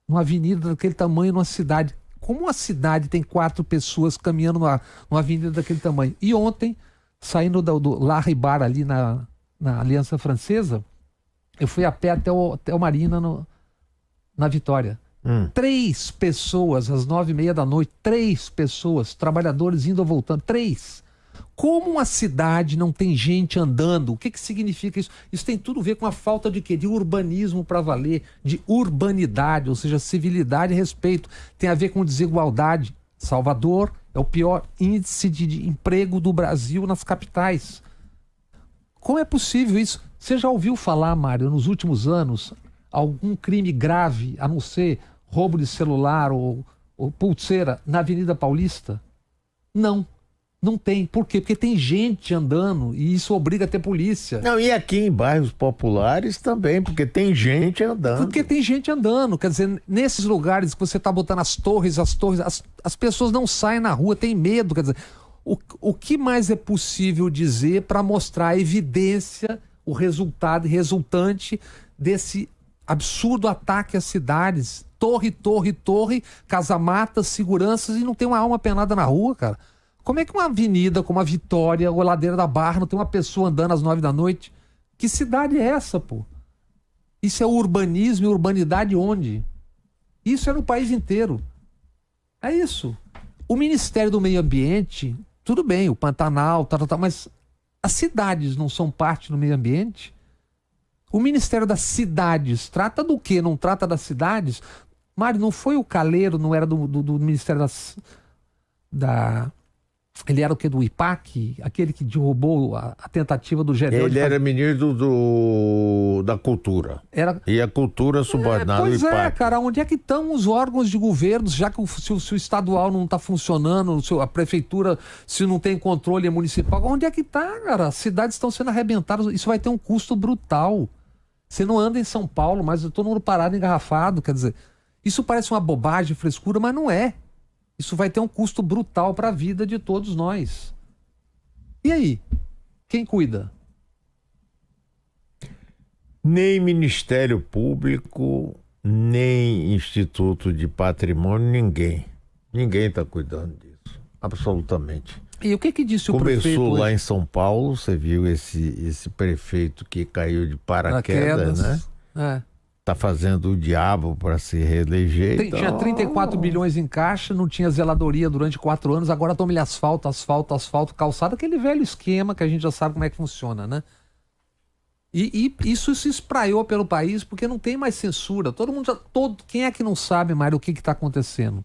numa avenida daquele tamanho, numa cidade. Como uma cidade tem 4 pessoas caminhando numa avenida daquele tamanho? E ontem, saindo do Larribar ali na Aliança Francesa, eu fui a pé até o Marina na Vitória. 3 pessoas, às 9h30 da noite, 3 pessoas, trabalhadores indo ou voltando, 3. Como uma cidade não tem gente andando? O que significa isso? Isso tem tudo a ver com a falta de quê? De urbanismo para valer, de urbanidade, ou seja, civilidade e respeito. Tem a ver com desigualdade. Salvador é o pior índice de emprego do Brasil nas capitais. Como é possível isso? Você já ouviu falar, Mário, nos últimos anos, algum crime grave, a não ser roubo de celular ou pulseira, na Avenida Paulista? Não tem. Por quê? Porque tem gente andando e isso obriga a ter polícia. Não, e aqui em bairros populares também, porque tem gente andando. Porque tem gente andando. Quer dizer, nesses lugares que você está botando as torres, as pessoas não saem na rua, tem medo. Quer dizer, o que mais é possível dizer para mostrar a evidência, o resultado resultante desse absurdo ataque às cidades? Torre, casa-matas, seguranças, e não tem uma alma penada na rua, cara. Como é que uma avenida como a Vitória ou a Ladeira da Barra não tem uma pessoa andando às 9 da noite? Que cidade é essa, pô? Isso é urbanismo e urbanidade onde? Isso é no país inteiro. É isso. O Ministério do Meio Ambiente, tudo bem, o Pantanal, mas as cidades não são parte do meio ambiente? O Ministério das Cidades trata do quê? Não trata das cidades? Mário, não foi o Calheiro, não era do Ministério ele era o que? Do IPAC? Aquele que derrubou a tentativa do Gedel. Ele era ministro da Cultura. E a cultura subordinada ao IPAC. Pois é, cara, onde é que estão os órgãos de governo, já que se o estadual não está funcionando, a prefeitura, se não tem controle municipal, onde é que está, cara? As cidades estão sendo arrebentadas, isso vai ter um custo brutal. Você não anda em São Paulo, mas todo mundo parado, engarrafado, quer dizer, isso parece uma bobagem, frescura, mas não é. Isso vai ter um custo brutal para a vida de todos nós. E aí? Quem cuida? Nem Ministério Público, nem Instituto de Patrimônio, ninguém. Ninguém está cuidando disso. Absolutamente. E o que disse o prefeito? Começou lá em São Paulo, você viu esse prefeito que caiu de paraquedas, né? Tá fazendo o diabo para se reeleger. Tinha 34 bilhões em caixa, não tinha zeladoria durante 4 anos, agora toma-lhe asfalto, calçada, aquele velho esquema que a gente já sabe como é que funciona, né? E isso se espraiou pelo país porque não tem mais censura. Quem é que não sabe, Mário, o que está acontecendo?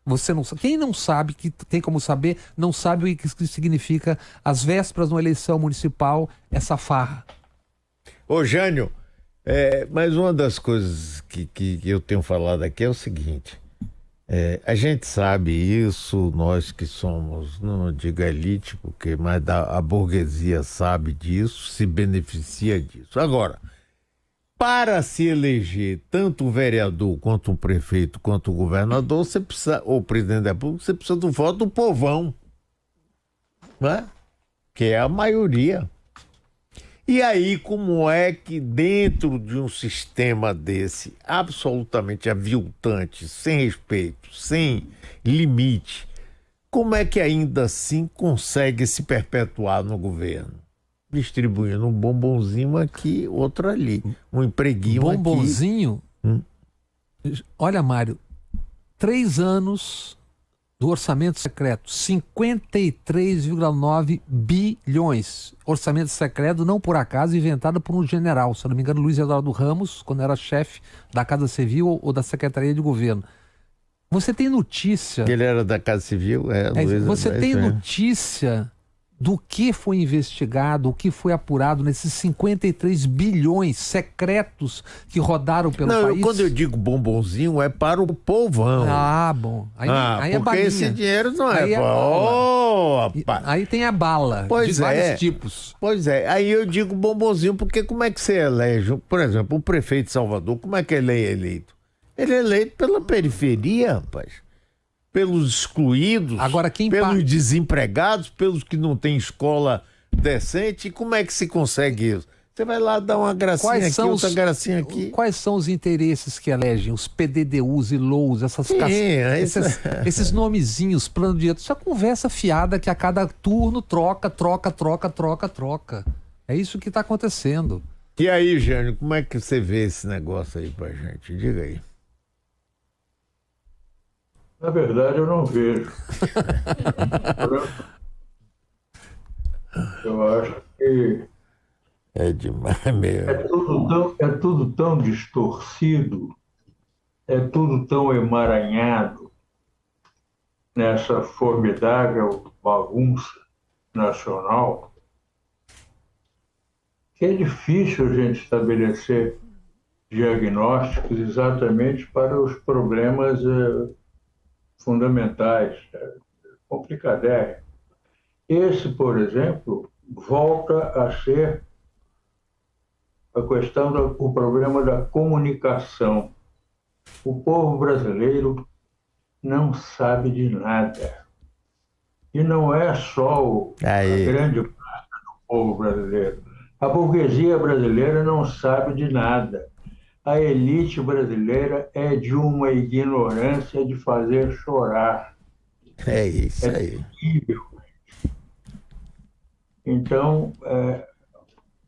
Você não sabe. Quem não sabe, que tem como saber, não sabe o que significa as vésperas de uma eleição municipal, essa farra. Ô, Jânio, mas uma das coisas que eu tenho falado aqui é o seguinte: a gente sabe isso, nós que somos, não digo elite, mas a burguesia sabe disso, se beneficia disso. Agora, para se eleger tanto o vereador, quanto o prefeito, quanto o governador, você precisa, ou o presidente da República, você precisa do voto do povão, né? Que é a maioria. E aí, como é que dentro de um sistema desse, absolutamente aviltante, sem respeito, sem limite, como é que ainda assim consegue se perpetuar no governo? Distribuindo um bombonzinho aqui, outro ali. Um empreguinho bombonzinho? Aqui. Olha, Mário, 3 anos do orçamento secreto, 53,9 bilhões. Orçamento secreto, não por acaso, inventado por um general, se não me engano, Luiz Eduardo Ramos, quando era chefe da Casa Civil ou da Secretaria de Governo. Você tem notícia... Ele era da Casa Civil? Você tem notícia do que foi investigado, o que foi apurado nesses 53 bilhões secretos que rodaram pelo país? Quando eu digo bombonzinho, é para o povão. Ah, bom. Aí é porque balinha. esse dinheiro não aí é para... Aí tem a bala, de vários tipos. Pois é, aí eu digo bombonzinho, porque como é que você elege, por exemplo, o prefeito de Salvador, como é que ele é eleito? Ele é eleito pela periferia, rapaz. Pelos excluídos, agora, pelos desempregados, pelos que não têm escola decente. E como é que se consegue isso? Você vai lá dar uma gracinha aqui, outra gracinha aqui. Quais são os interesses que elegem? Os PDDUs e LOUs, esses nomezinhos, plano de... Isso é conversa fiada que a cada turno troca. É isso que está acontecendo. E aí, Jânio, como é que você vê esse negócio aí pra gente? Diga aí. Na verdade, eu não vejo. Eu acho que é demais mesmo. É tudo tão distorcido, é tudo tão emaranhado nessa formidável bagunça nacional que é difícil a gente estabelecer diagnósticos exatamente para os problemas fundamentais, complicadérrimo. Esse, por exemplo, volta a ser a questão o problema da comunicação. O povo brasileiro não sabe de nada. E não é só a grande parte do povo brasileiro. A burguesia brasileira não sabe de nada. A elite brasileira é de uma ignorância de fazer chorar. É isso aí. Terrível. Então,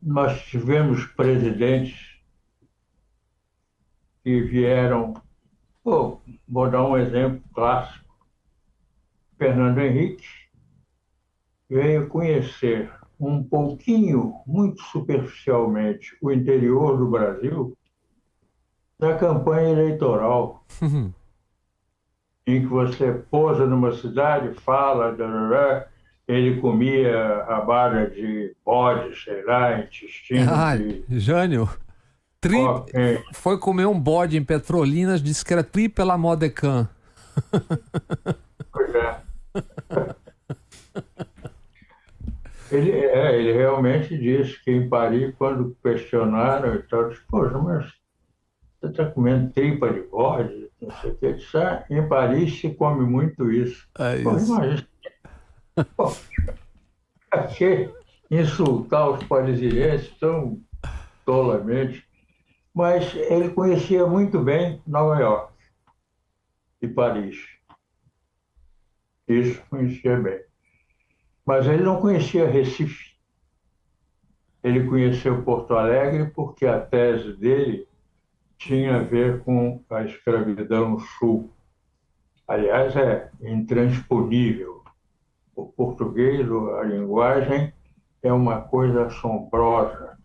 nós tivemos presidentes que vieram... vou dar um exemplo clássico. Fernando Henrique veio conhecer um pouquinho, muito superficialmente, o interior do Brasil da campanha eleitoral, em que você pousa numa cidade, fala, ele comia rabada de bode, sei lá, intestino de... Jânio, foi comer um bode em Petrolinas, disse que era tripla Modecan. Pois é. Ele realmente disse que em Paris, quando questionaram, ele disse, poxa, mas você está comendo tripa de bode? Não sei o que. Disse, em Paris se come muito isso. Imagina. Para que insultar os parisienses tão tolamente? Mas ele conhecia muito bem Nova York e Paris. Isso conhecia bem. Mas ele não conhecia Recife. Ele conheceu Porto Alegre porque a tese dele tinha a ver com a escravidão no Sul. Aliás, é intransponível. O português, a linguagem, é uma coisa assombrosa.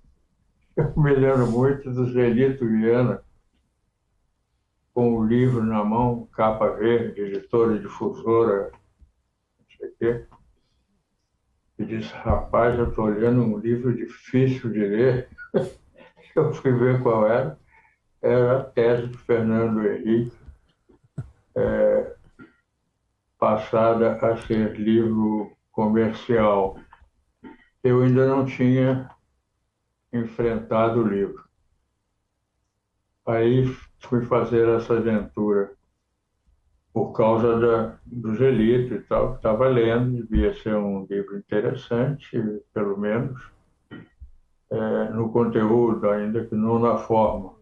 Eu me lembro muito do Zelito Viana, com o livro na mão, capa verde, editora, difusora, não sei o quê, e disse, rapaz, eu estou lendo um livro difícil de ler. Eu fui ver qual era. Era a tese do Fernando Henrique, passada a ser livro comercial. Eu ainda não tinha enfrentado o livro. Aí fui fazer essa aventura por causa dos elites e tal, que estava lendo, devia ser um livro interessante, pelo menos, no conteúdo, ainda que não na forma.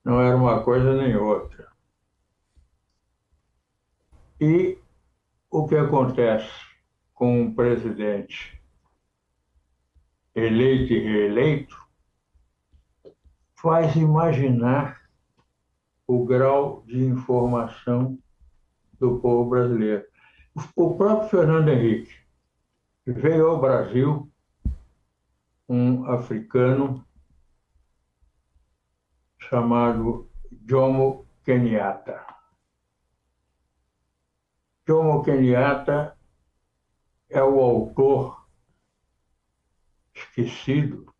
Não era uma coisa nem outra. E o que acontece com um presidente eleito e reeleito faz imaginar o grau de informação do povo brasileiro. O próprio Fernando Henrique veio ao Brasil, um africano chamado Jomo Kenyatta. Jomo Kenyatta é o autor esquecido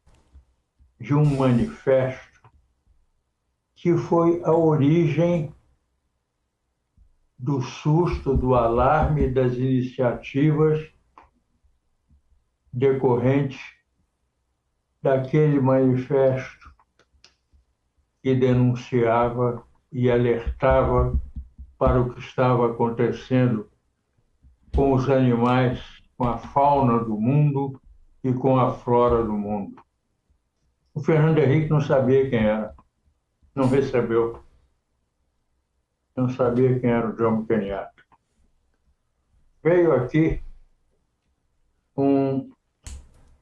de um manifesto que foi a origem do susto, do alarme, das iniciativas decorrentes daquele manifesto que denunciava e alertava para o que estava acontecendo com os animais, com a fauna do mundo e com a flora do mundo. O Fernando Henrique não sabia quem era, não recebeu, não sabia quem era o Jomo Kenyatta. Veio aqui um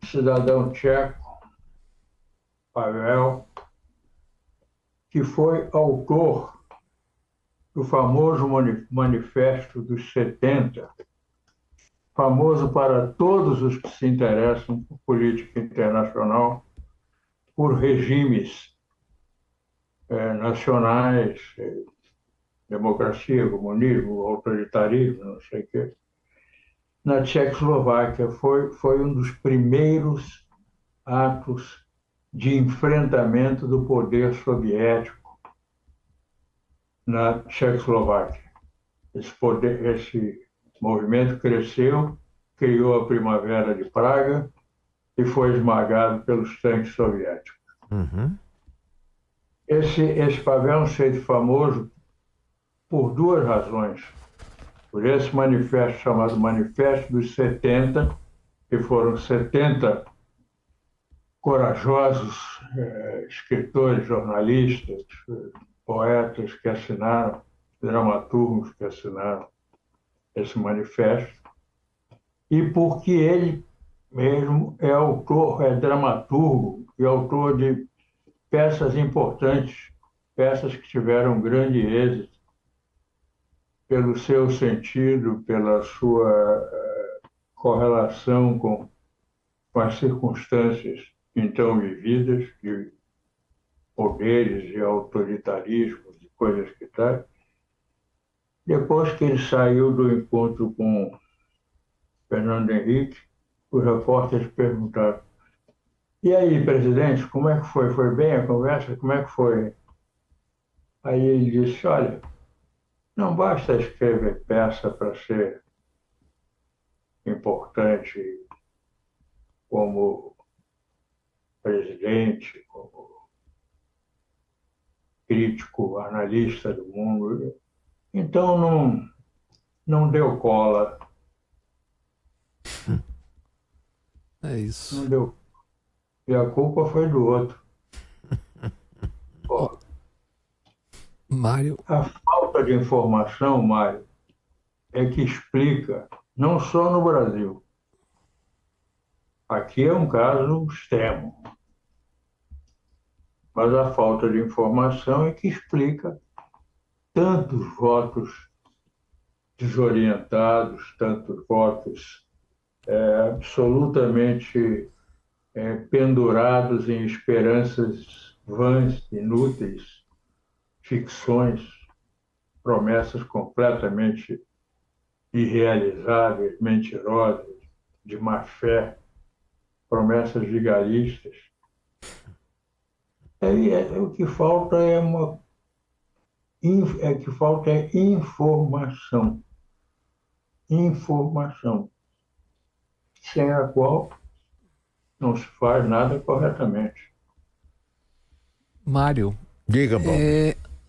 cidadão tcheco, Pavel, que foi autor do famoso Manifesto dos 70, famoso para todos os que se interessam por política internacional, por regimes nacionais, democracia, comunismo, autoritarismo, não sei o quê. Na Tchecoslováquia foi um dos primeiros atos de enfrentamento do poder soviético na Tchecoslováquia. Esse movimento cresceu, criou a Primavera de Praga e foi esmagado pelos tanques soviéticos. Uhum. Esse Pavel se fez famoso por duas razões. Por esse manifesto chamado Manifesto dos 70, que foram 70 corajosos escritores, jornalistas, poetas que assinaram, dramaturgos que assinaram esse manifesto, e porque ele mesmo é autor, é dramaturgo e autor de peças importantes, peças que tiveram grande êxito pelo seu sentido, pela sua correlação com as circunstâncias então vividas, de poderes e autoritarismos e coisas que tal. Depois que ele saiu do encontro com Fernando Henrique, os repórteres perguntaram: e aí, presidente, como é que foi? Foi bem a conversa? Como é que foi? Aí ele disse: olha, não basta escrever peça para ser importante como presidente, como crítico, analista do mundo. Então não deu cola. É isso. Não deu. E a culpa foi do outro. Pô, Mário, a falta de informação, Mário, é que explica, não só no Brasil. Aqui é um caso extremo. Mas a falta de informação é que explica tantos votos desorientados, tantos votos absolutamente pendurados em esperanças vãs, inúteis, ficções, promessas completamente irrealizáveis, mentirosas, de má fé, promessas vigaristas. O que falta é informação. Informação, sem a qual não se faz nada corretamente. Mário, Diga, Paulo.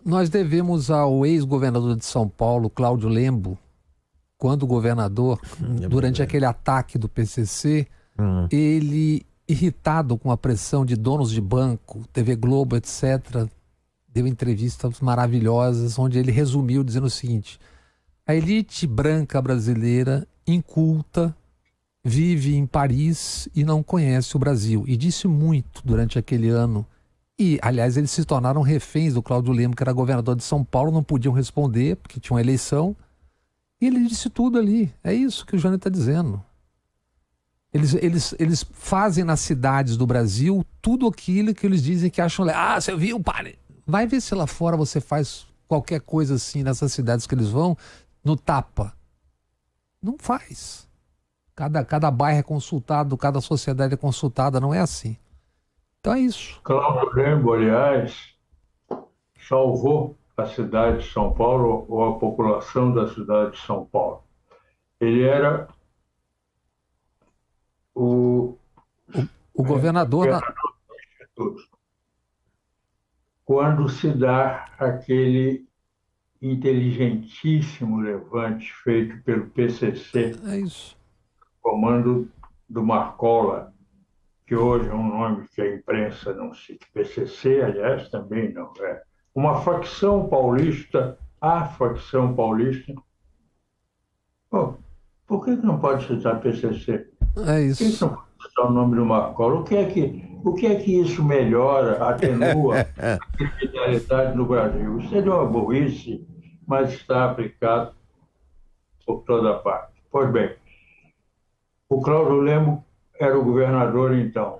nós devemos ao ex-governador de São Paulo, Cláudio Lembo, quando governador, durante aquele ataque do PCC, ele, irritado com a pressão de donos de banco, TV Globo, etc., deu entrevistas maravilhosas, onde ele resumiu dizendo o seguinte: a elite branca brasileira, inculta, vive em Paris e não conhece o Brasil. E disse muito durante aquele ano. E, aliás, eles se tornaram reféns do Cláudio Lembo, que era governador de São Paulo, não podiam responder, porque tinha uma eleição. E ele disse tudo ali. É isso que o Jânio está dizendo. Eles fazem nas cidades do Brasil tudo aquilo que eles dizem que acham... você viu, pare! Vai ver se lá fora você faz qualquer coisa assim nessas cidades que eles vão, no tapa. Não faz. Cada bairro é consultado, cada sociedade é consultada, não é assim. Então é isso. Cláudio Lembo, aliás, salvou a cidade de São Paulo, ou a população da cidade de São Paulo. Ele era o governador do Instituto. Quando se dá aquele inteligentíssimo levante feito pelo PCC, é isso. comando do Marcola, que hoje é um nome que a imprensa não cita. PCC, aliás, também não é. Uma facção paulista, a facção paulista. Por que não pode citar PCC? É isso. Por que não pode citar o nome do Marcola? O que é que isso melhora, atenua a criminalidade no Brasil? Isso é de uma burrice, mas está aplicado por toda parte. Pois bem, o Cláudio Lembo era o governador então.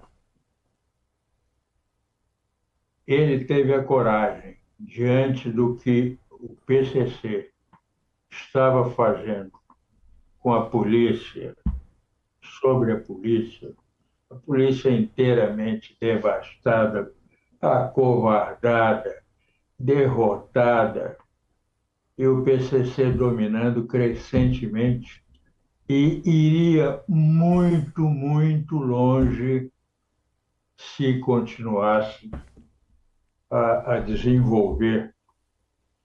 Ele teve a coragem, diante do que o PCC estava fazendo com a polícia, sobre a polícia inteiramente devastada, acovardada, derrotada, e o PCC dominando crescentemente, e iria muito, muito longe se continuasse a desenvolver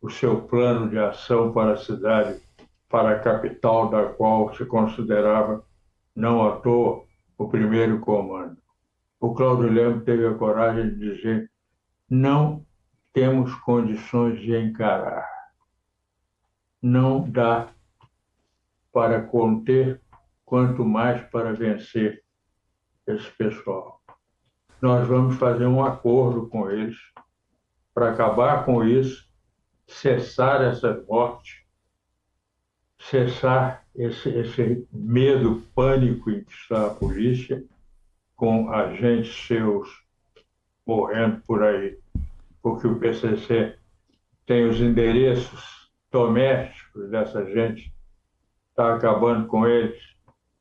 o seu plano de ação para a cidade, para a capital, da qual se considerava, não à toa, o primeiro comando. O Cláudio Lembo teve a coragem de dizer: não temos condições de encarar. Não dá para conter, quanto mais para vencer esse pessoal. Nós vamos fazer um acordo com eles para acabar com isso, cessar essas mortes, cessar esse medo, pânico em que está a polícia, com agentes seus morrendo por aí, porque o PCC tem os endereços domésticos dessa gente, está acabando com eles,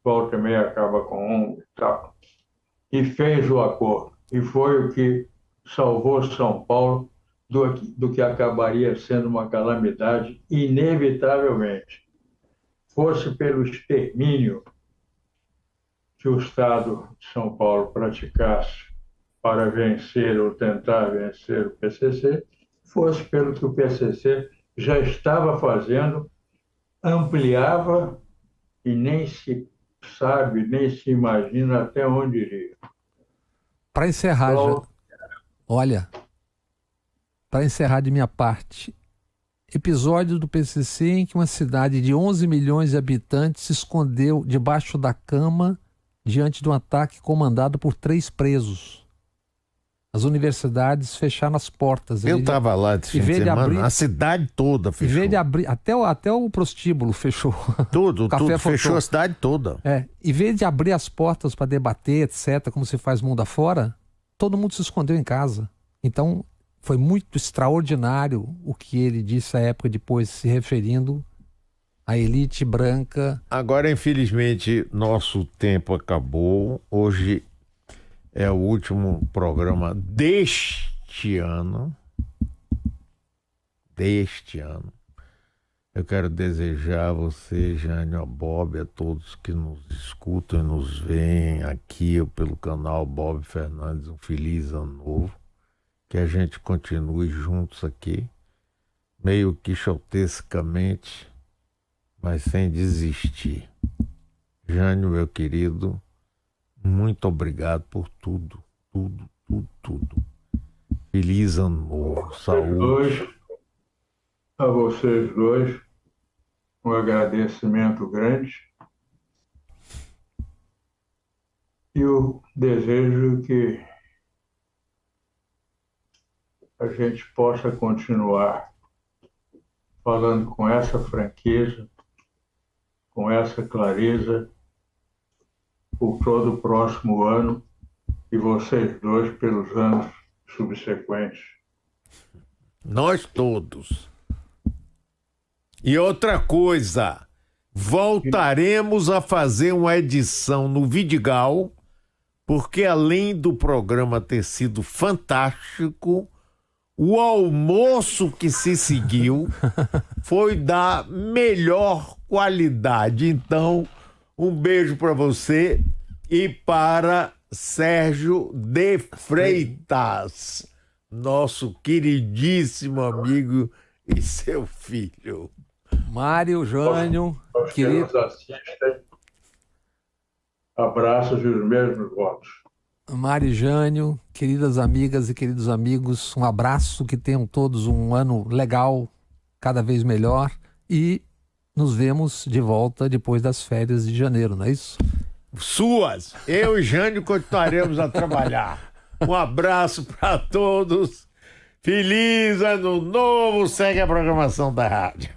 volta e meia acaba com um e tal. E fez o acordo. E foi o que salvou São Paulo do que acabaria sendo uma calamidade, inevitavelmente. Fosse pelo extermínio que o Estado de São Paulo praticasse para vencer ou tentar vencer o PCC, fosse pelo que o PCC já estava fazendo, ampliava e nem se sabe, nem se imagina até onde iria. Para encerrar, Então, olha, para encerrar de minha parte, episódio do PCC em que uma cidade de 11 milhões de habitantes se escondeu debaixo da cama diante de um ataque comandado por 3 presos. As universidades fecharam as portas. Eu estava lá esse fim de semana, a cidade toda fechou. Em vez de abrir, até o prostíbulo fechou. Tudo fechou a cidade toda. Em vez de abrir as portas para debater, etc., como se faz mundo afora, todo mundo se escondeu em casa. Então, Foi muito extraordinário o que ele disse à época, depois se referindo à elite branca. Agora, infelizmente, nosso tempo acabou. Hoje é o último programa deste ano. Eu quero desejar a você, Jânio, a Bob, a todos que nos escutam e nos veem aqui pelo canal Bob Fernandes, um feliz ano novo. Que a gente continue juntos aqui, meio quixotescamente, mas sem desistir. Jânio, meu querido, muito obrigado por tudo. Feliz ano novo, saúde. A vocês dois, um agradecimento grande e o desejo que a gente possa continuar falando com essa franqueza, com essa clareza, por todo o próximo ano e vocês dois pelos anos subsequentes. Nós todos. E outra coisa, voltaremos a fazer uma edição no Vidigal, porque além do programa ter sido fantástico, o almoço que se seguiu foi da melhor qualidade. Então, um beijo para você e para Sérgio de Freitas, nosso queridíssimo amigo e seu filho. Mário, Jânio, querido. Nos assistem, abraços e os mesmos votos. Mário e Jânio, queridas amigas e queridos amigos, um abraço, que tenham todos um ano legal, cada vez melhor, e nos vemos de volta depois das férias de janeiro, não é isso? Suas! Eu e Jânio continuaremos a trabalhar. Um abraço para todos. Feliz ano novo! Segue a programação da rádio.